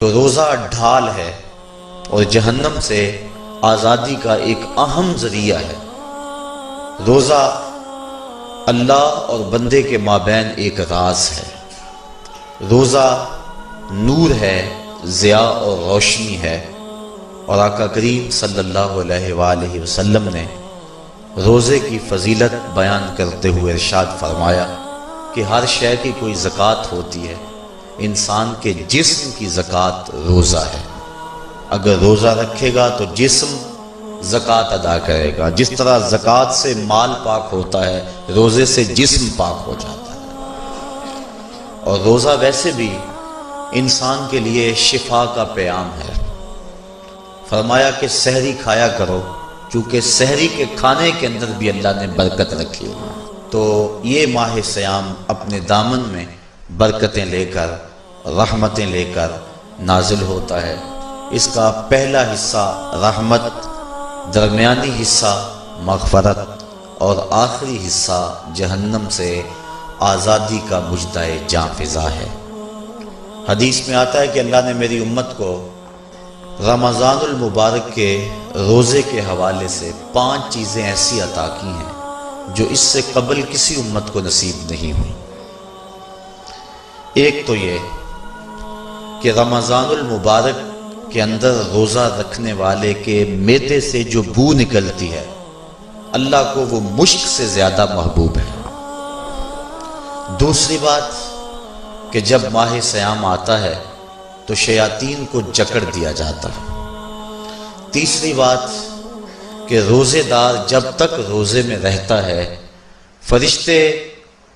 تو روزہ ڈھال ہے اور جہنم سے آزادی کا ایک اہم ذریعہ ہے۔ روزہ اللہ اور بندے کے مابین ایک راز ہے۔ روزہ نور ہے، ضیاء اور روشنی ہے، اور آقا کریم صلی اللہ علیہ وآلہ وسلم نے روزے کی فضیلت بیان کرتے ہوئے ارشاد فرمایا کہ ہر شے کی کوئی زکوٰۃ ہوتی ہے، انسان کے جسم کی زکوٰۃ روزہ ہے۔ اگر روزہ رکھے گا تو جسم زکوٰۃ ادا کرے گا، جس طرح زکوٰۃ سے مال پاک ہوتا ہے، روزے سے جسم پاک ہو جاتا ہے۔ اور روزہ ویسے بھی انسان کے لیے شفا کا پیام ہے۔ فرمایا کہ سحری کھایا کرو، چونکہ سحری کے کھانے کے اندر بھی اللہ نے برکت رکھی ہے۔ تو یہ ماہ صیام اپنے دامن میں برکتیں لے کر، رحمتیں لے کر نازل ہوتا ہے۔ اس کا پہلا حصہ رحمت، درمیانی حصہ مغفرت، اور آخری حصہ جہنم سے آزادی کا مژدہ جاں فضا ہے۔ حدیث میں آتا ہے کہ اللہ نے میری امت کو رمضان المبارک کے روزے کے حوالے سے 5 چیزیں ایسی عطا کی ہیں جو اس سے قبل کسی امت کو نصیب نہیں ہوئی۔ ایک تو یہ کہ رمضان المبارک کے اندر روزہ رکھنے والے کے معدے سے جو بو نکلتی ہے، اللہ کو وہ مشک سے زیادہ محبوب ہے۔ دوسری بات کہ جب ماہ صیام آتا ہے تو شیاطین کو جکڑ دیا جاتا ہے۔ تیسری بات کہ روزے دار جب تک روزے میں رہتا ہے، فرشتے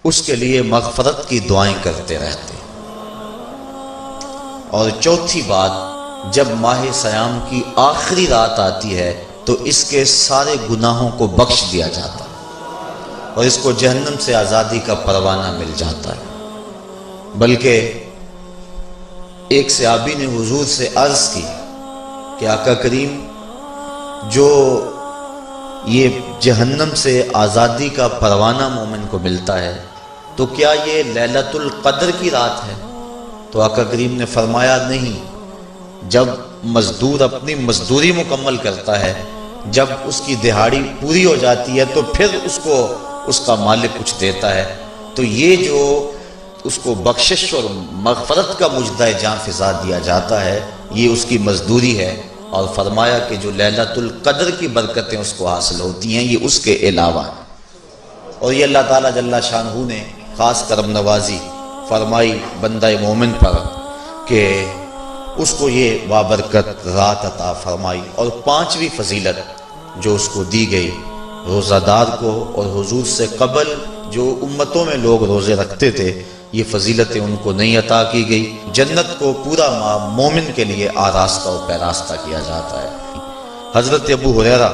اس کے لیے مغفرت کی دعائیں کرتے رہتے ہیں۔ اور چوتھی بات، جب ماہ صیام کی آخری رات آتی ہے تو اس کے سارے گناہوں کو بخش دیا جاتا ہے اور اس کو جہنم سے آزادی کا پروانہ مل جاتا ہے۔ بلکہ ایک صحابی نے حضور سے عرض کی کہ آقا کریم، جو یہ جہنم سے آزادی کا پروانہ مومن کو ملتا ہے تو کیا یہ لیلۃ القدر کی رات ہے؟ تو آقا کریم نے فرمایا نہیں، جب مزدور اپنی مزدوری مکمل کرتا ہے، جب اس کی دہاڑی پوری ہو جاتی ہے تو پھر اس کو اس کا مالک کچھ دیتا ہے، تو یہ جو اس کو بخشش اور مغفرت کا مژدہ جاں فضا دیا جاتا ہے، یہ اس کی مزدوری ہے۔ اور فرمایا کہ جو لیلۃ القدر کی برکتیں اس کو حاصل ہوتی ہیں، یہ اس کے علاوہ ہیں۔ اور یہ اللہ تعالیٰ جل شانہ نے خاص کرم نوازی فرمائی بندہ مومن پر کہ اس کو یہ بابرکت رات عطا فرمائی۔ اور 5ویں فضیلت جو اس کو دی گئی روزہ دار کو، اور حضور سے قبل جو امتوں میں لوگ روزے رکھتے تھے، یہ فضیلتیں ان کو نہیں عطا کی گئی۔ جنت کو پورا ماہ مومن کے لیے آراستہ و پیراستہ کیا جاتا ہے۔ حضرت ابو ہریرہ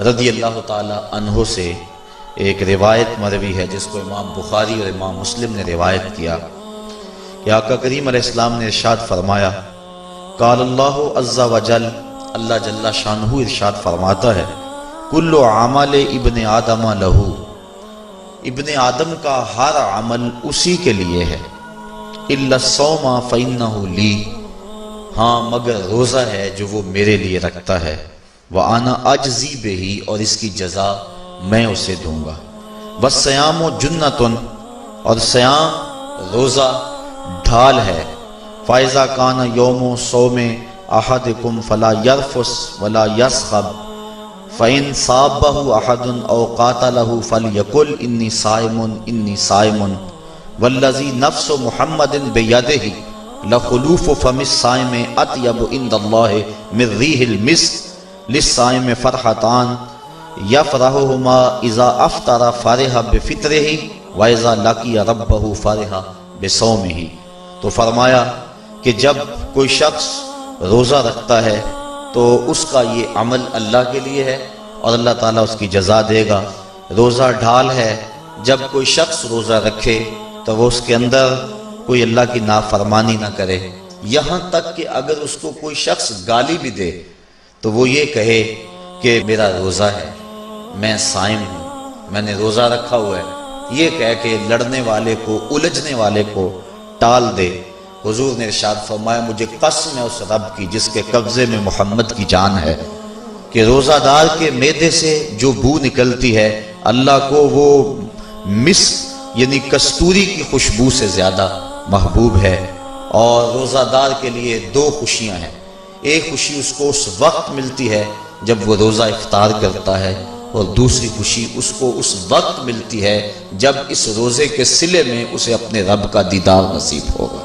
رضی اللہ تعالی عنہ سے ایک روایت مروی ہے جس کو امام بخاری اور امام مسلم نے روایت کیا کہ آقا کریم علیہ السلام نے ارشاد فرمایا، قال اللہ عز وجل، اللہ جل شانہ ارشاد فرماتا ہے، کل عمل ابن آدم لہو، ابن آدم کا ہر عمل اسی کے لیے ہے، الا الصوم فإنہ لی، ہاں مگر روزہ ہے جو وہ میرے لیے رکھتا ہے، وأنا أجزی بہ، اور اس کی جزا میں اسے دوں گا، والصیام جنۃ، اور صیام روزہ ڈھال ہے، فإذا کان یوم صوم احدکم فلا یرفث ولا یصخب، فإن صابہ احد او قاتلہ فلیقل انی صائم انی صائم، والذی نفس محمد بیدہ لخلوف فم الصائم اطیب عند اللہ من ریح المسک، للصائم فرحتان یفرحہما اذا افطر فرح بفطرہ واذا لقی ربہ فرح بصومہ۔ تو فرمایا کہ جب کوئی شخص روزہ رکھتا ہے تو اس کا یہ عمل اللہ کے لیے ہے اور اللہ تعالیٰ اس کی جزا دے گا۔ روزہ ڈھال ہے، جب کوئی شخص روزہ رکھے تو وہ اس کے اندر کوئی اللہ کی نافرمانی نہ کرے، یہاں تک کہ اگر اس کو کوئی شخص گالی بھی دے تو وہ یہ کہے کہ میرا روزہ ہے، میں صائم ہوں، میں نے روزہ رکھا ہوا ہے، یہ کہہ کے لڑنے والے کو، الجھنے والے کو ٹال دے۔ حضور نے ارشاد فرمایا مجھے قسم ہے اس رب کی جس کے قبضے میں محمد کی جان ہے کہ روزہ دار کے معدے سے جو بو نکلتی ہے اللہ کو وہ مسک یعنی کستوری کی خوشبو سے زیادہ محبوب ہے۔ اور روزہ دار کے لیے دو خوشیاں ہیں، ایک خوشی اس کو اس وقت ملتی ہے جب وہ روزہ افطار کرتا ہے، اور دوسری خوشی اس کو اس وقت ملتی ہے جب اس روزے کے صلے میں اسے اپنے رب کا دیدار نصیب ہوگا۔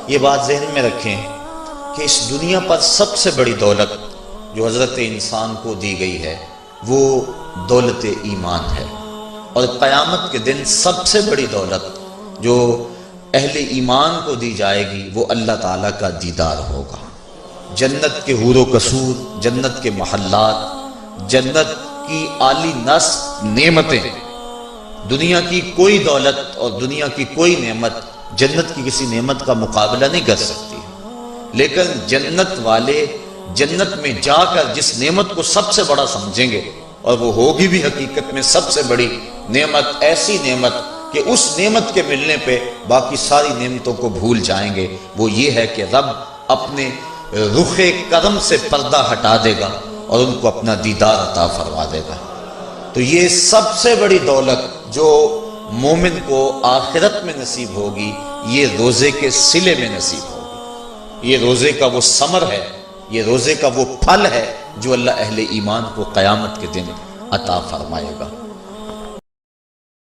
یہ بات ذہن میں رکھیں کہ اس دنیا پر سب سے بڑی دولت جو حضرت انسان کو دی گئی ہے وہ دولت ایمان ہے، اور قیامت کے دن سب سے بڑی دولت جو اہل ایمان کو دی جائے گی وہ اللہ تعالیٰ کا دیدار ہوگا۔ جنت کے حور و قصور، جنت کے محلات، جنت کی اعلی نصب نعمتیں، دنیا کی کوئی دولت اور دنیا کی کوئی نعمت جنت کی کسی نعمت کا مقابلہ نہیں کر سکتی، لیکن جنت والے جنت میں جا کر جس نعمت کو سب سے بڑا سمجھیں گے، اور وہ ہوگی بھی حقیقت میں سب سے بڑی نعمت، ایسی نعمت کہ اس نعمت کے ملنے پہ باقی ساری نعمتوں کو بھول جائیں گے، وہ یہ ہے کہ رب اپنے رخ کرم سے پردہ ہٹا دے گا اور ان کو اپنا دیدار عطا فرما دے گا۔ تو یہ سب سے بڑی دولت جو مومن کو آخرت میں نصیب ہوگی یہ روزے کے صلے میں نصیب ہوگی، یہ روزے کا وہ ثمر ہے، یہ روزے کا وہ پھل ہے جو اللہ اہل ایمان کو قیامت کے دن عطا فرمائے گا۔